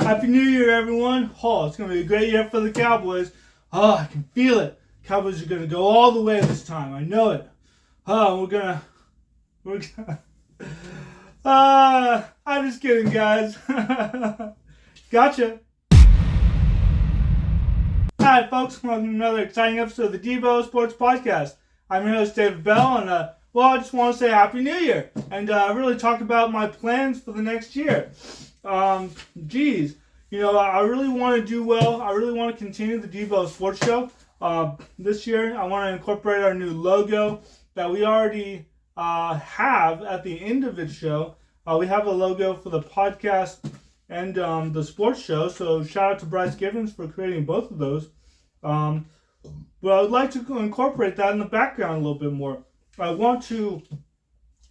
Happy New Year, everyone. Oh, it's going to be a great year for the Cowboys. Oh, I can feel it. Cowboys are going to go all the way this time. I know it. Oh, we're gonna, I'm just kidding, guys. Gotcha. Hi, folks. Welcome to another exciting episode of the Devo Sports Podcast. I'm your host, David Bell, and, I just want to say Happy New Year and really talk about my plans for the next year. I really want to do well. I really want to continue the Devo Sports Show. This year, I want to incorporate our new logo that we already have at the end of the show. We have a logo for the podcast and the sports show, so shout out to Bryce Givens for creating both of those. But I would like to incorporate that in the background a little bit more. I want to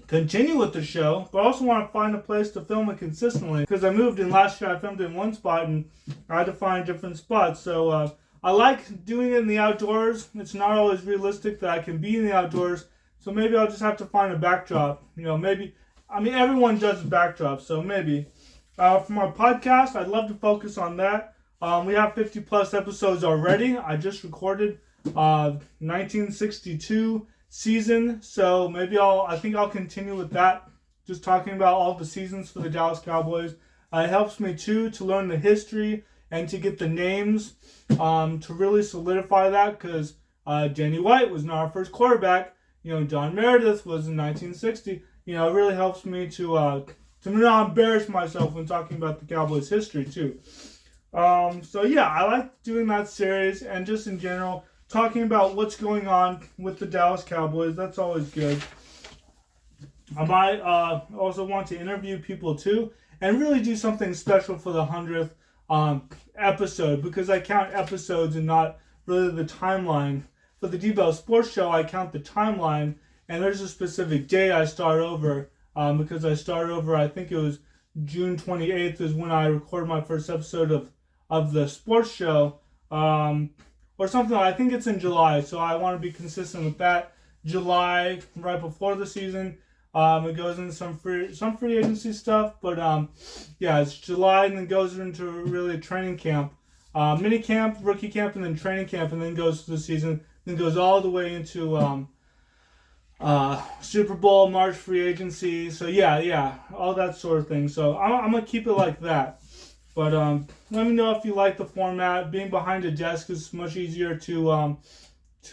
continue with the show, but I also want to find a place to film it consistently, because I moved in last year. I filmed in one spot and I had to find different spots. So I like doing it in the outdoors. It's not always realistic that I can be in the outdoors, so maybe I'll just have to find a backdrop. Everyone does backdrops, so maybe. For my podcast, I'd love to focus on that. We have 50 plus episodes already. I just recorded 1962 season, so maybe I think I'll continue with that, just talking about all the seasons for the Dallas Cowboys. It helps me too to learn the history and to get the names to really solidify that, because Danny White was not our first quarterback. John Meredith was in 1960. It really helps me to not embarrass myself when talking about the Cowboys history too. I like doing that series, and just in general talking about what's going on with the Dallas Cowboys. That's always good. I might also want to interview people too, and really do something special for the 100th episode, because I count episodes and not really the timeline. For the Devo Sports Show, I count the timeline, and there's a specific day I start over, because I started over, I think it was June 28th is when I recorded my first episode of the sports show, or something. I think it's in July, so I want to be consistent with that. July, right before the season. It goes into some free agency stuff, but it's July, and then goes into really training camp, mini camp, rookie camp, and then training camp, and then goes to the season, then goes all the way into Super Bowl, March free agency. So all that sort of thing. So I'm gonna keep it like that. But let me know if you like the format. Being behind a desk is much easier to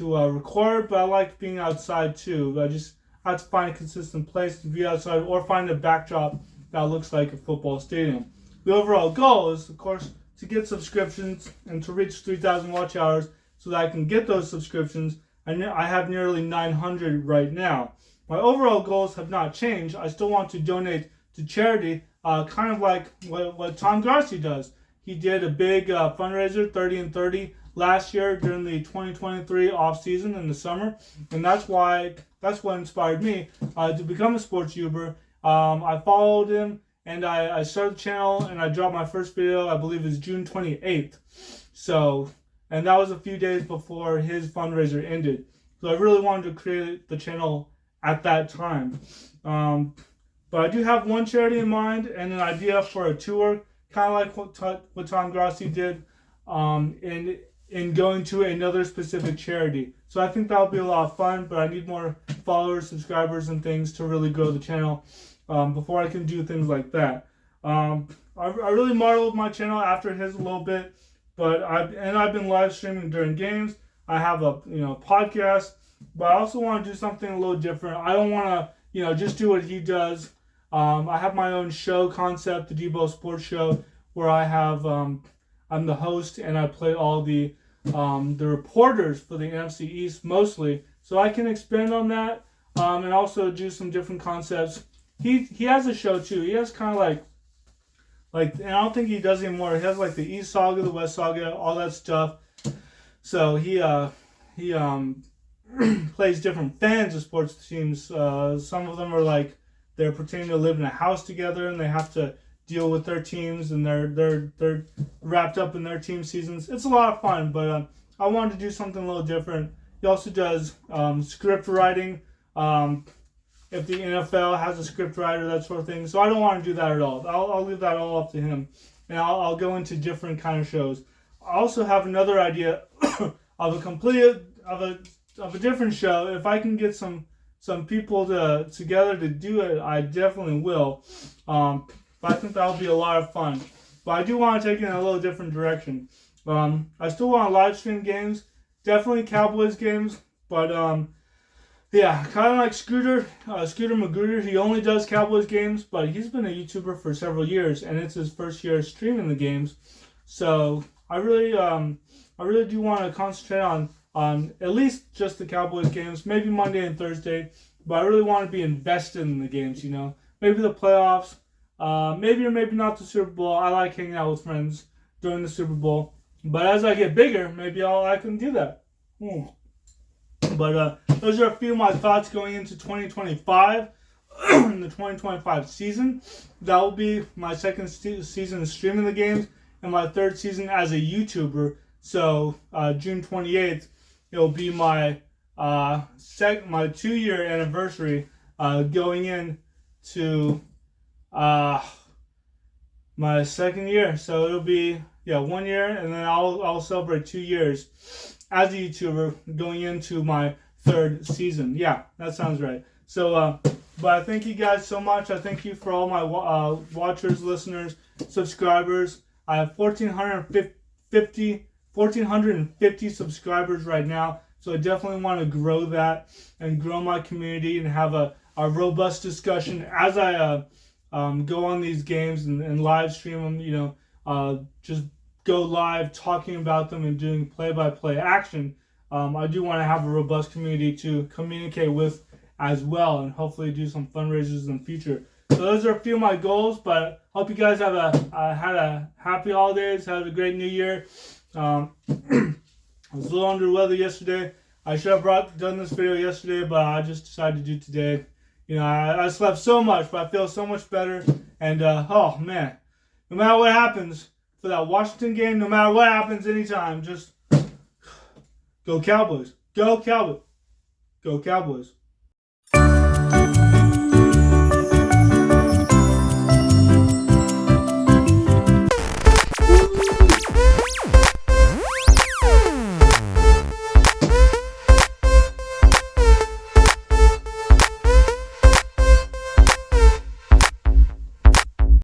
record, but I like being outside too. I just have to find a consistent place to be outside, or find a backdrop that looks like a football stadium. The overall goal is, of course, to get subscriptions and to reach 3,000 watch hours so that I can get those subscriptions. I have nearly 900 right now. My overall goals have not changed. I still want to donate to charity, kind of like what Tom Grassi does. He did a big fundraiser, 30 and 30, last year during the 2023 off season in the summer, and that's what inspired me to become a sports YouTuber. I followed him, and I started the channel, and I dropped my first video, I believe is June 28th. So, and that was a few days before his fundraiser ended. So I really wanted to create the channel at that time. But I do have one charity in mind and an idea for a tour, kind of like what Tom Grassi did, in going to another specific charity. So I think that'll be a lot of fun, but I need more followers, subscribers, and things to really grow the channel before I can do things like that. I really modeled my channel after his a little bit, but I've been live streaming during games. I have a podcast, but I also want to do something a little different. I don't want to just do what he does. I have my own show concept, the Devo Sports Show, where I have I'm the host, and I play all the reporters for the NFC East mostly, so I can expand on that, and also do some different concepts. He has a show too. He has kind of like, and I don't think he does anymore. He has like the East Saga, the West Saga, all that stuff. So he plays different fans of sports teams. Some of them are like, they're pretending to live in a house together, and they have to deal with their teams, and they're wrapped up in their team seasons. It's a lot of fun, but I wanted to do something a little different. He also does script writing. If the NFL has a script writer, that sort of thing. So I don't want to do that at all. I'll leave that all up to him. and I'll go into different kind of shows. I also have another idea of a different show. If I can get some people together to do it, I definitely will. But I think that'll be a lot of fun. But I do want to take it in a little different direction. I still want to live stream games, definitely Cowboys games, but yeah, kind of like Scooter Magruder. He only does Cowboys games, but he's been a YouTuber for several years, and it's his first year streaming the games. So I really do want to concentrate on at least just the Cowboys games, maybe Monday and Thursday. But I really want to be invested in the games. Maybe the playoffs, maybe or maybe not the Super Bowl. I like hanging out with friends during the Super Bowl. But as I get bigger, maybe I can do that. But those are a few of my thoughts going into 2025, in the 2025 season. That will be my second season streaming the games and my third season as a YouTuber. So June 28th, it'll be my my 2-year anniversary going into my second year. So it'll be 1 year, and then I'll celebrate 2 years as a YouTuber going into my third season. Yeah, that sounds right. So, but I thank you guys so much. I thank you for all my watchers, listeners, subscribers. I have 1,450 subscribers right now. So I definitely want to grow that and grow my community and have a robust discussion as I go on these games and live stream them. Just go live talking about them and doing play-by-play action. I do want to have a robust community to communicate with as well, and hopefully do some fundraisers in the future. So those are a few of my goals, but hope you guys had a happy holidays, had a great new year. I was a little under the weather yesterday. I should have done this video yesterday, but I just decided to do it today. I slept so much, but I feel so much better. And oh man, no matter what happens for that Washington game, no matter what happens anytime, just go Cowboys. Go Cowboys. Go Cowboys.